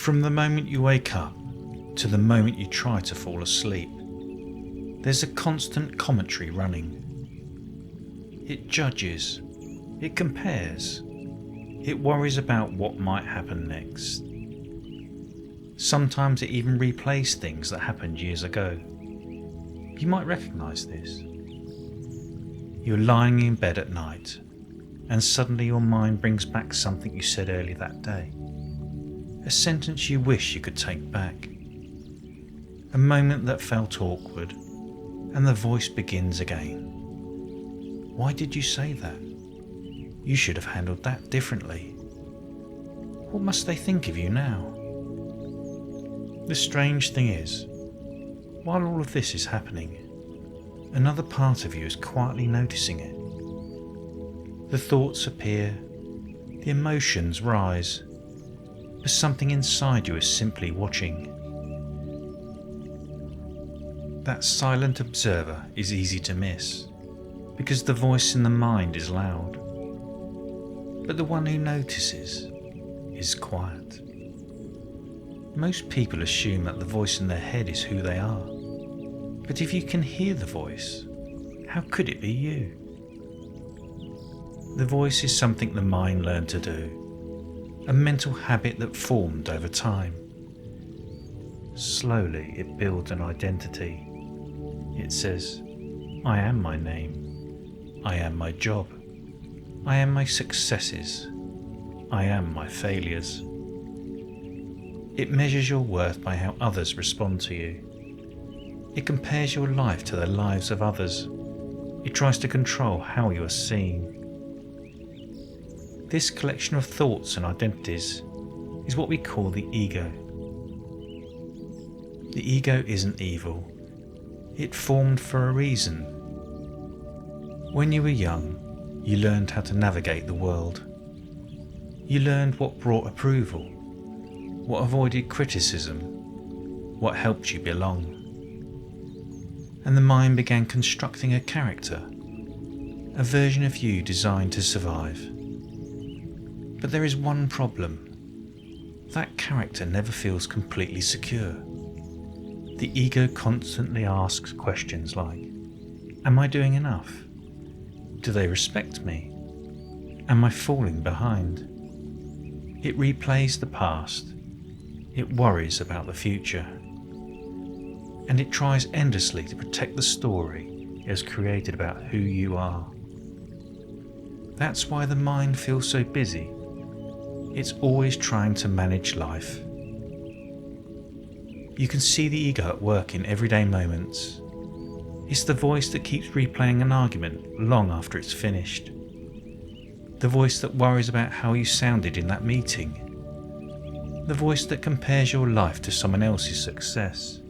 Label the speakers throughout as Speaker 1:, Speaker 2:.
Speaker 1: From the moment you wake up to the moment you try to fall asleep, there's a constant commentary running. It judges, it compares, it worries about what might happen next. Sometimes it even replays things that happened years ago. You might recognise this. You're lying in bed at night, and suddenly your mind brings back something you said earlier that day. A sentence you wish you could take back. A moment that felt awkward, and the voice begins again. Why did you say that? You should have handled that differently. What must they think of you now? The strange thing is, while all of this is happening, another part of you is quietly noticing it. The thoughts appear, the emotions rise, but something inside you is simply watching. That silent observer is easy to miss, because the voice in the mind is loud. But the one who notices is quiet. Most people assume that the voice in their head is who they are. But if you can hear the voice, how could it be you? The voice is something the mind learned to do, a mental habit that formed over time. Slowly it builds an identity. It says, I am my name, I am my job, I am my successes, I am my failures. It measures your worth by how others respond to you. It compares your life to the lives of others. It tries to control how you are seen. This collection of thoughts and identities is what we call the ego. The ego isn't evil. It formed for a reason. When you were young, you learned how to navigate the world. You learned what brought approval, what avoided criticism, what helped you belong. And the mind began constructing a character, a version of you designed to survive. But there is one problem. That character never feels completely secure. The ego constantly asks questions like, am I doing enough? Do they respect me? Am I falling behind? It replays the past. It worries about the future. And it tries endlessly to protect the story it has created about who you are. That's why the mind feels so busy. It's always trying to manage life. You can see the ego at work in everyday moments. It's the voice that keeps replaying an argument long after it's finished. The voice that worries about how you sounded in that meeting. The voice that compares your life to someone else's success.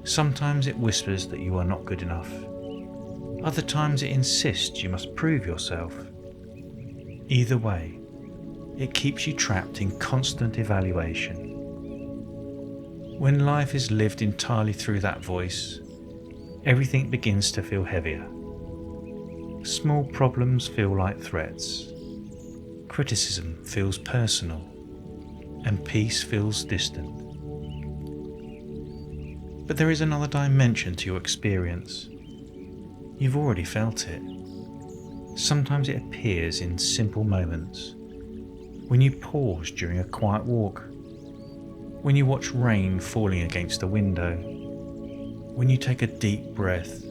Speaker 1: Sometimes it whispers that you are not good enough. Other times it insists you must prove yourself. Either way, it keeps you trapped in constant evaluation. When life is lived entirely through that voice, everything begins to feel heavier. Small problems feel like threats. Criticism feels personal, and peace feels distant. But there is another dimension to your experience. You've already felt it. Sometimes it appears in simple moments. When you pause during a quiet walk. When you watch rain falling against a window. When you take a deep breath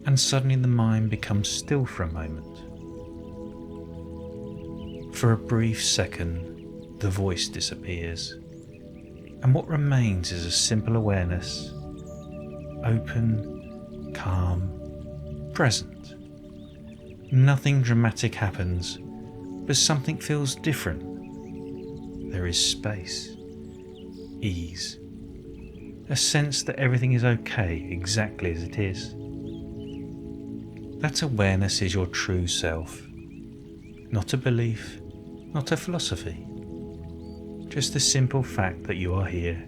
Speaker 1: and suddenly the mind becomes still for a moment. For a brief second, the voice disappears, and what remains is a simple awareness, open, calm, present. Nothing dramatic happens, but something feels different. There is space, ease, a sense that everything is okay exactly as it is. That awareness is your true self, not a belief, not a philosophy, just the simple fact that you are here,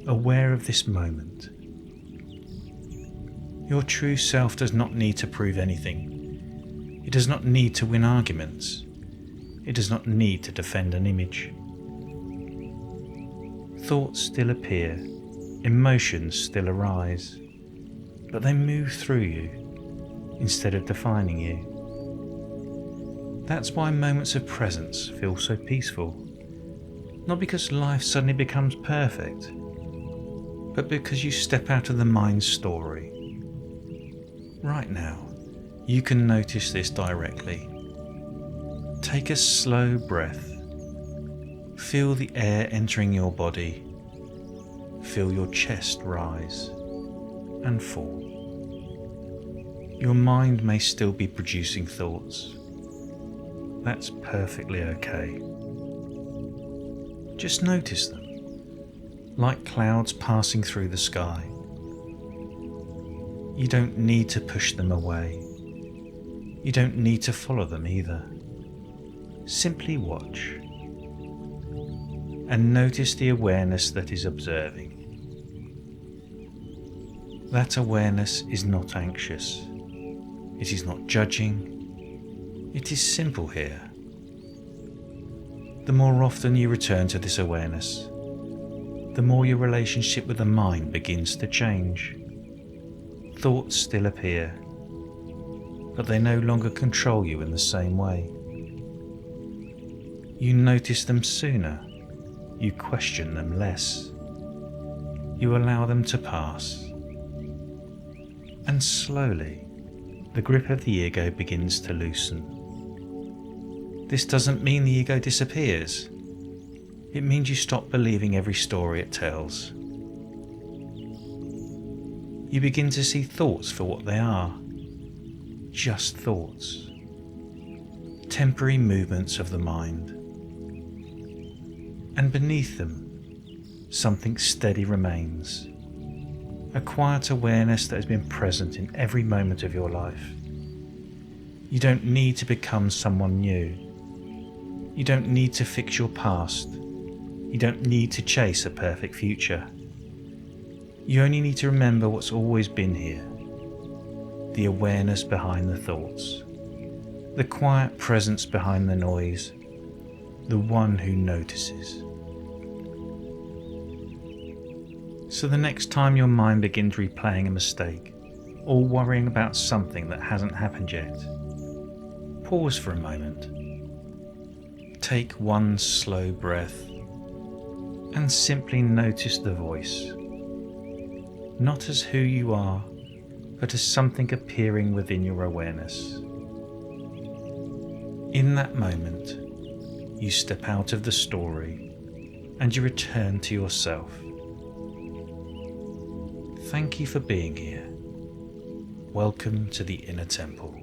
Speaker 1: aware of this moment. Your true self does not need to prove anything. It does not need to win arguments. It does not need to defend an image. Thoughts still appear, emotions still arise, but they move through you instead of defining you. That's why moments of presence feel so peaceful. Not because life suddenly becomes perfect, but because you step out of the mind's story. Right now, you can notice this directly. Take a slow breath. Feel the air entering your body. Feel your chest rise and fall. Your mind may still be producing thoughts. That's perfectly okay. Just notice them, like clouds passing through the sky. You don't need to push them away. You don't need to follow them either. Simply watch and notice the awareness that is observing. That awareness is not anxious. It is not judging. It is simple here. The more often you return to this awareness, the more your relationship with the mind begins to change. Thoughts still appear, but they no longer control you in the same way. You notice them sooner. You question them less. You allow them to pass. And slowly, the grip of the ego begins to loosen. This doesn't mean the ego disappears. It means you stop believing every story it tells. You begin to see thoughts for what they are. Just thoughts. Temporary movements of the mind. And beneath them, something steady remains. A quiet awareness that has been present in every moment of your life. You don't need to become someone new. You don't need to fix your past. You don't need to chase a perfect future. You only need to remember what's always been here. The awareness behind the thoughts. The quiet presence behind the noise. The one who notices. So the next time your mind begins replaying a mistake, or worrying about something that hasn't happened yet, pause for a moment. Take one slow breath and simply notice the voice, not as who you are, but as something appearing within your awareness. In that moment, you step out of the story and you return to yourself. Thank you for being here. Welcome to the inner temple.